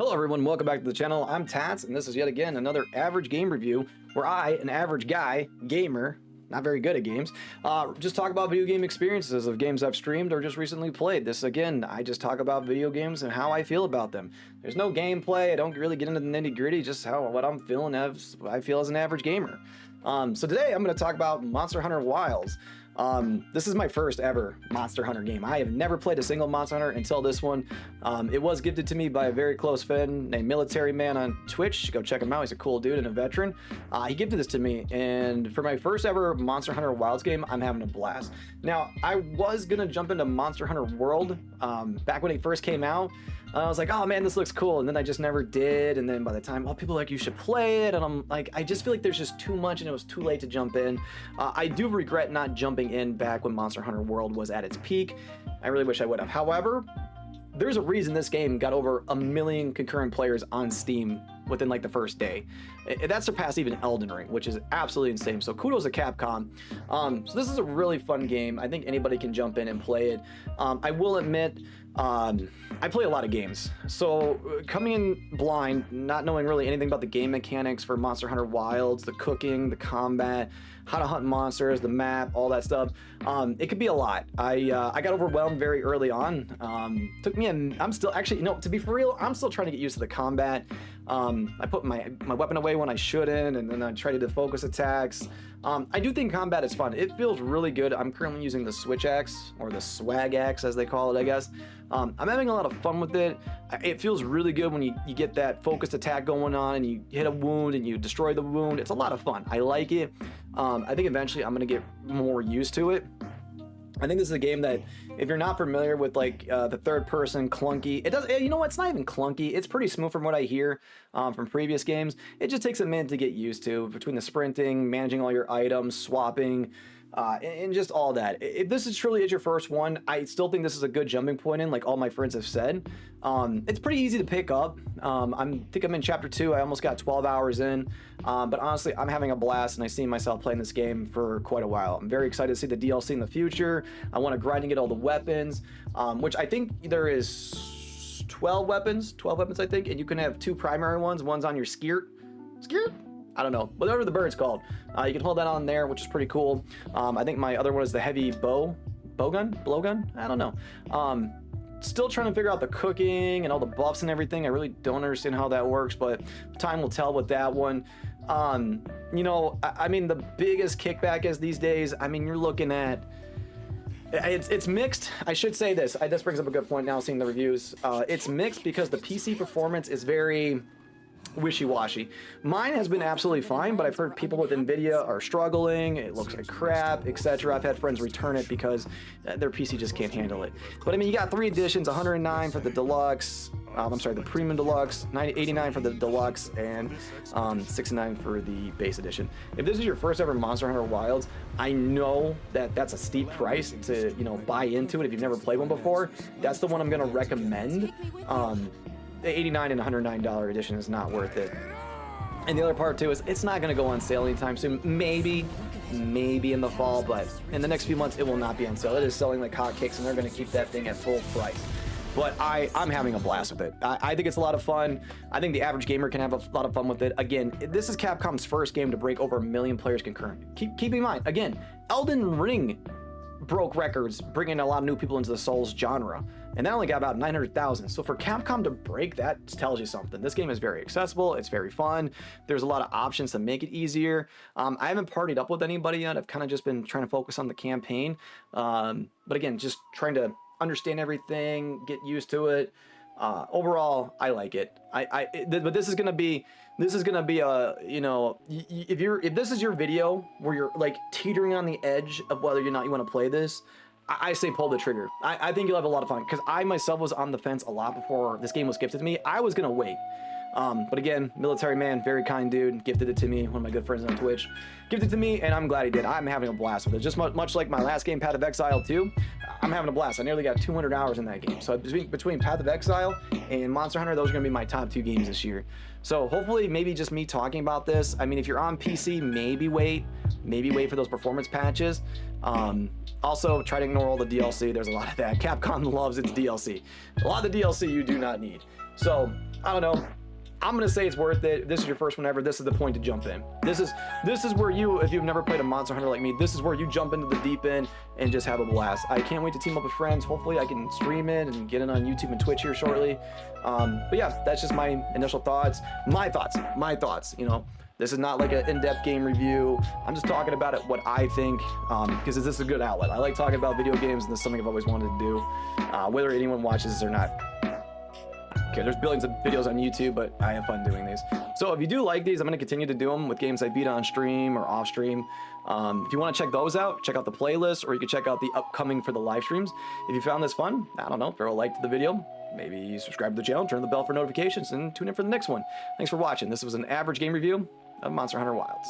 Hello everyone, welcome back to the channel. I'm Tats, and this is yet again another average game review where I, an average guy, gamer, not very good at games, just talk about video game experiences of games I've streamed or just recently played. This again, I just talk about video games and how I feel about them. There's no gameplay, I don't really get into the nitty gritty, just what I'm feeling as I feel as an average gamer. So today I'm going to talk about Monster Hunter Wilds. This is my first ever Monster Hunter game. I have never played a single Monster Hunter until this one. It was gifted to me by a very close friend named Military Man on Twitch. Go check him out. He's a cool dude and a veteran. He gifted this to me, and for my first ever Monster Hunter Wilds game, I'm having a blast. Now, I was gonna jump into Monster Hunter World back when it first came out. I was like, oh man, this looks cool, and then I just never did. And then by the time, people are like, you should play it, and I'm like, I just feel like there's just too much, and it was too late to jump in. I do regret not jumping in back when Monster Hunter World was at its peak. I really wish I would have. However, there's a reason this game got over 1 million concurrent players on Steam within like the first day. That surpassed even Elden Ring, which is absolutely insane. So kudos to Capcom. So this is a really fun game. I think anybody can jump in and play it. I will admit, I play a lot of games. So coming in blind, not knowing really anything about the game mechanics for Monster Hunter Wilds, the cooking, the combat, how to hunt monsters, the map, all that stuff, it could be a lot. I got overwhelmed very early on. Took me I'm still actually, to be for real, I'm still trying to get used to the combat. I put my weapon away when I shouldn't, and then I try to do focus attacks. I do think combat is fun. It feels really good. I'm currently using the Switch Axe, or the Swag Axe as they call it, I guess. I'm having a lot of fun with it. It feels really good when you get that focused attack going on and you hit a wound and you destroy the wound. It's a lot of fun. I like it. I think eventually I'm gonna get more used to it. I think this is a game that, if you're not familiar with like the third person clunky, it does, you know what, it's not even clunky, it's pretty smooth from what I hear from previous games. It just takes a minute to get used to, between the sprinting, managing all your items, swapping, and just all that. If this is truly your first one, I still think this is a good jumping point in, like all my friends have said. It's pretty easy to pick up. I think I'm in chapter 2. I almost got 12 hours in, but honestly, I'm having a blast, and I see myself playing this game for quite a while. I'm very excited to see the DLC in the future. I want to grind and get all the weapons, which I think there is 12 weapons I think, and you can have 2 primary ones. One's on your skirt? I don't know, whatever the bird's called. You can hold that on there, which is pretty cool. I think my other one is the heavy blowgun? I don't know. Still trying to figure out the cooking and all the buffs and everything. I really don't understand how that works, but time will tell with that one. I mean, the biggest kickback is these days, I mean, you're looking at, it's mixed. I should say this. This brings up a good point now, seeing the reviews. It's mixed because the PC performance is very wishy-washy. Mine has been absolutely fine, but I've heard people with Nvidia are struggling. It looks like crap, etc. I've had friends return it because their PC just can't handle it. But I mean, you got 3 editions, 109 for the deluxe, the premium deluxe, 89 for the deluxe, and 69 for the base edition. If this is your first ever Monster Hunter Wilds, I know that that's a steep price to buy into it if you've never played one before. That's the one I'm going to recommend. The $89 and $109 edition is not worth it. And the other part too is it's not going to go on sale anytime soon. Maybe in the fall, but in the next few months it will not be on sale. It is selling like hotcakes, and they're going to keep that thing at full price. But I'm having a blast with it. I think it's a lot of fun. I think the average gamer can have a lot of fun with it. Again, this is Capcom's first game to break over 1 million players concurrent. Keep in mind, again, Elden Ring broke records, bringing a lot of new people into the Souls genre, and that only got about 900,000. So for Capcom to break that tells you something. This game is very accessible, it's very fun, there's a lot of options to make it easier. I haven't partied up with anybody yet. I've kind of just been trying to focus on the campaign, but again, just trying to understand everything, get used to it. Overall, I like it. But this is gonna be a, if this is your video where you're like teetering on the edge of whether or not you want to play this, I say pull the trigger. I think you'll have a lot of fun, because I myself was on the fence a lot before this game was gifted to me. I was gonna wait. But again, Military Man, very kind dude, gifted it to me. One of my good friends on Twitch gifted it to me, and I'm glad he did. I'm having a blast with it. Just much like my last game, Path of Exile 2. I'm having a blast. I nearly got 200 hours in that game. So between Path of Exile and Monster Hunter, those are going to be my top 2 games this year. So hopefully, maybe just me talking about this. I mean, if you're on PC, maybe wait for those performance patches. Also, try to ignore all the DLC. There's a lot of that. Capcom loves its DLC. A lot of the DLC you do not need. So, I don't know. I'm gonna say it's worth it. If this is your first one ever, this is the point to jump in. This is where you, if you've never played a Monster Hunter like me, this is where you jump into the deep end and just have a blast. I can't wait to team up with friends. Hopefully I can stream it and get it on YouTube and Twitch here shortly. But yeah, that's just my initial thoughts. My thoughts, you know. This is not like an in-depth game review. I'm just talking about it, what I think, because this is a good outlet. I like talking about video games, and this is something I've always wanted to do, whether anyone watches this or not. Okay, there's billions of videos on YouTube, but I have fun doing these. So if you do like these, I'm going to continue to do them with games I beat on stream or off stream. If you want to check those out, check out the playlist, or you can check out the upcoming for the live streams. If you found this fun, I don't know, throw a like to the video, maybe subscribe to the channel, turn the bell for notifications, and tune in for the next one. Thanks for watching. This was an average game review of Monster Hunter Wilds.